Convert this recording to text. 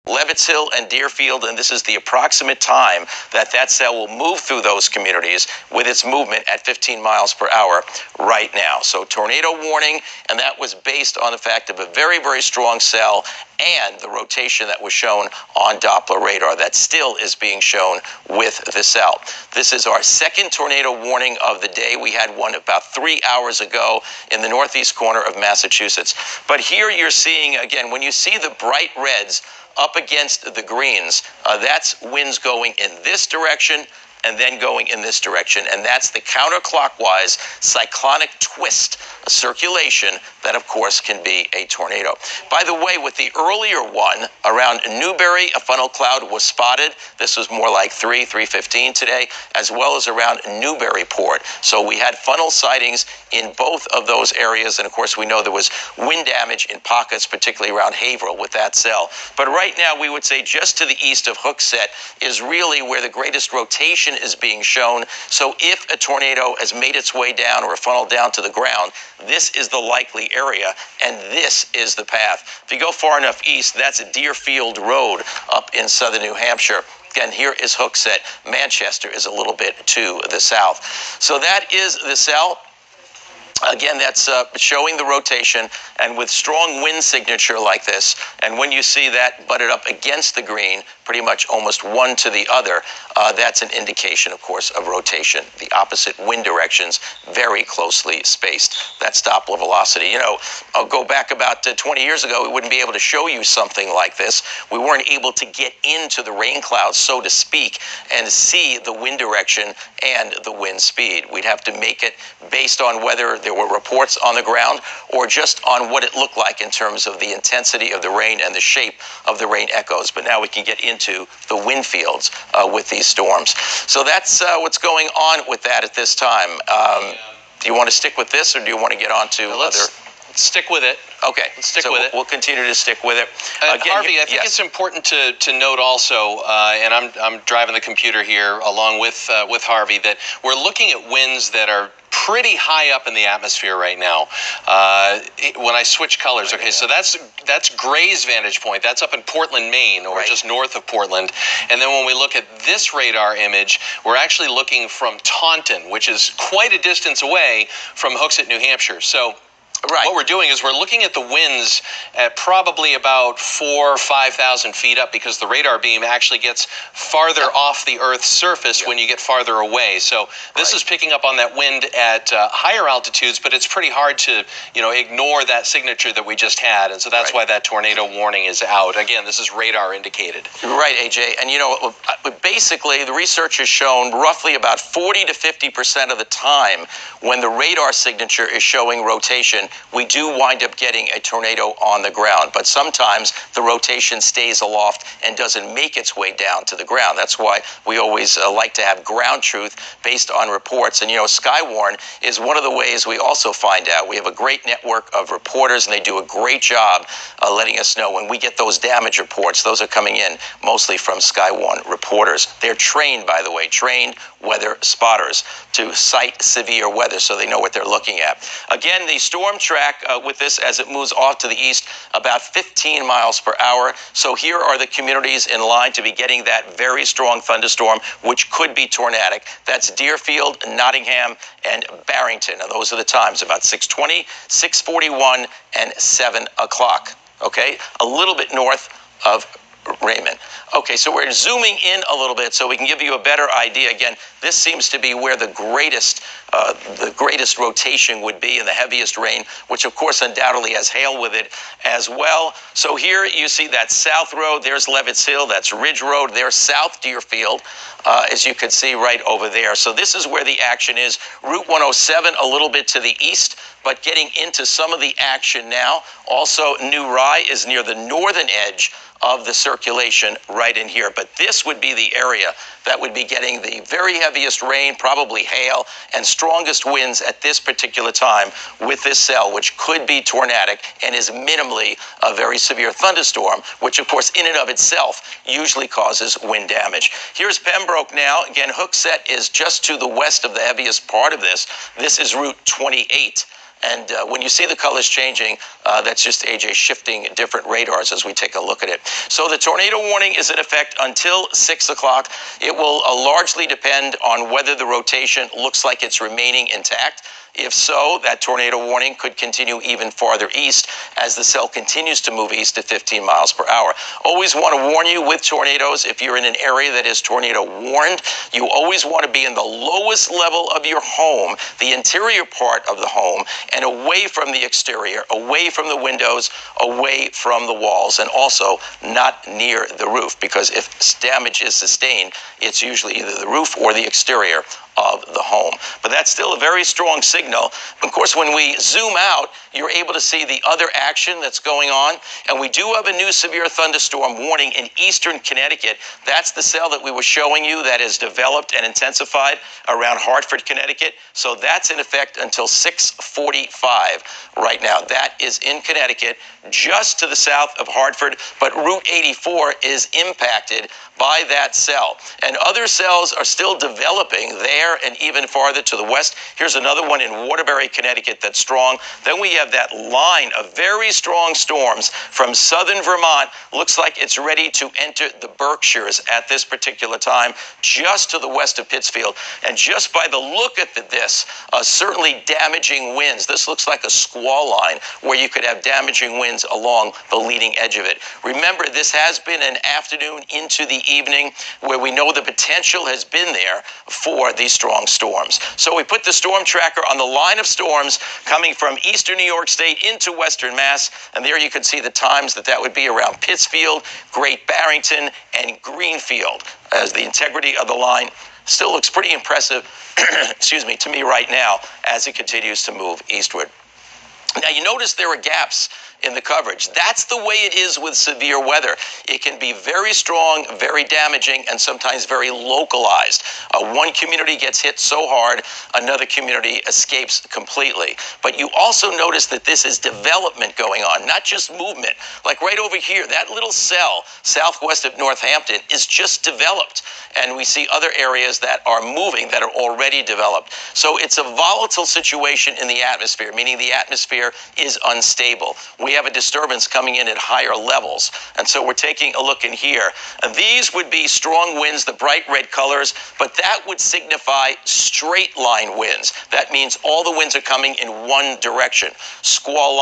Leavitt's Hill and Deerfield, and this is the approximate time that that cell will move through those communities with its movement at 15 miles per hour right now. So tornado warning, and that was based on the fact of a very, very strong cell and the rotation that was shown on Doppler radar that still is being shown with the cell. This is our second tornado warning of the day. We had one about 3 hours ago in the northeast corner of Massachusetts. But here you're seeing, again, when you see the bright reds up against the greens, that's winds going in this direction and then going in this direction. And that's the counterclockwise cyclonic twist, a circulation that, of course, can be a tornado. By the way, with the earlier one around Newbury, a funnel cloud was spotted. This was more like 3:15 today, as well as around Newburyport. So we had funnel sightings in both of those areas. And, of course, we know there was wind damage in pockets, particularly around Haverhill with that cell. But right now, we would say just to the east of Hooksett is really where the greatest rotation is being shown. So if a tornado has made its way down or a funnel down to the ground, this is the likely area, and this is the path. If you go far enough east, that's Deerfield Road up in southern New Hampshire. Again, here is Hooksett. Manchester is a little bit to the south. So that is the cell. Again, that's showing the rotation, and with strong wind signature like this, and when you see that butted up against the green, pretty much almost one to the other, that's an indication, of course, of rotation. The opposite wind directions very closely spaced. That's Doppler velocity. You know, I'll go back about 20 years ago, we wouldn't be able to show you something like this. We weren't able to get into the rain clouds, so to speak, and see the wind direction and the wind speed. We'd have to make it based on whether there were reports on the ground or just on what it looked like in terms of the intensity of the rain and the shape of the rain echoes. But now we can get into the wind fields with these storms. So that's what's going on with that at this time. Do you want to stick with this, or do you want to get on to other? Stick with it. Okay, let's stick with it. We'll continue to stick with it. Again, Harvey, I think it's important to note also, and I'm driving the computer here along with Harvey, that we're looking at winds that are pretty high up in the atmosphere right now. When I switch colors, okay, so that's Gray's vantage point. That's up in Portland, Maine, or just north of Portland. And then when we look at this radar image, we're actually looking from Taunton, which is quite a distance away from Hooksett, New Hampshire. So what we're doing is we're looking at the winds at probably about 4,000 or 5,000 feet up, because the radar beam actually gets farther off the Earth's surface when you get farther away. So this is picking up on that wind at higher altitudes, but it's pretty hard to, ignore that signature that we just had. And so that's why that tornado warning is out. Again, this is radar indicated. Right, AJ. And, basically, the research has shown roughly about 40 to 50% of the time when the radar signature is showing rotation, we do wind up getting a tornado on the ground. But sometimes the rotation stays aloft and doesn't make its way down to the ground. That's why we always like to have ground truth based on reports. And, Skywarn is one of the ways we also find out. We have a great network of reporters, and they do a great job letting us know when we get those damage reports. Those are coming in mostly from Skywarn reporters. They're trained, by the way, trained weather spotters to cite severe weather so they know what they're looking at. Again, the storm track with this as it moves off to the east about 15 miles per hour. So here are the communities in line to be getting that very strong thunderstorm, which could be tornadic. That's Deerfield, Nottingham, and Barrington. And those are the times, about 6:20, 6:41, and 7 o'clock. Okay, a little bit north of Raymond. Okay, so we're zooming in a little bit so we can give you a better idea. Again, this seems to be where the greatest rotation would be, and the heaviest rain, which of course undoubtedly has hail with it as well. So here you see that South Road. There's Leavitt's Hill. That's Ridge Road. There's South Deerfield, as you can see right over there. So this is where the action is. Route 107 a little bit to the east, but getting into some of the action now. Also, New Rye is near the northern edge of the circulation right in here. But this would be the area that would be getting the very heaviest rain, probably hail, and strongest winds at this particular time with this cell, which could be tornadic and is minimally a very severe thunderstorm, which of course in and of itself usually causes wind damage. Here's Pembroke now. Again, Hooksett is just to the west of the heaviest part of this. This is Route 28. And when you see the colors changing, that's just AJ shifting different radars as we take a look at it. So the tornado warning is in effect until 6 o'clock. It will largely depend on whether the rotation looks like it's remaining intact. If so, that tornado warning could continue even farther east as the cell continues to move east at 15 miles per hour. Always want to warn you with tornadoes, if you're in an area that is tornado warned, you always want to be in the lowest level of your home, the interior part of the home, and away from the exterior, away from the windows, away from the walls, and also not near the roof, because if damage is sustained, it's usually either the roof or the exterior of the home. But that's still a very strong signal. Of course, when we zoom out, you're able to see the other action that's going on. And we do have a new severe thunderstorm warning in eastern Connecticut. That's the cell that we were showing you that has developed and intensified around Hartford, Connecticut. So that's in effect until 6:45 right now. That is in Connecticut, just to the south of Hartford. But Route 84 is impacted by that cell. And other cells are still developing there and even farther to the west. Here's another one in Waterbury, Connecticut that's strong. Then we have that line of very strong storms from southern Vermont. Looks like it's ready to enter the Berkshires at this particular time, just to the west of Pittsfield. And just by the look at this, certainly damaging winds. This looks like a squall line where you could have damaging winds along the leading edge of it. Remember, this has been an afternoon into the evening where we know the potential has been there for these strong storms. So we put the storm tracker on the line of storms coming from eastern New York State into western Mass, and there you can see the times that would be around Pittsfield, Great Barrington, and Greenfield, as the integrity of the line still looks pretty impressive, excuse me, to me right now as it continues to move eastward. Now, you notice there are gaps in the coverage. That's the way it is with severe weather. It can be very strong, very damaging, and sometimes very localized. One community gets hit so hard, another community escapes completely. But you also notice that this is development going on, not just movement. Like right over here, that little cell southwest of Northampton is just developed. And we see other areas that are moving that are already developed. So it's a volatile situation in the atmosphere, meaning the atmosphere is unstable. We have a disturbance coming in at higher levels. And so we're taking a look in here. And these would be strong winds, the bright red colors, but that would signify straight line winds. That means all the winds are coming in one direction. Squall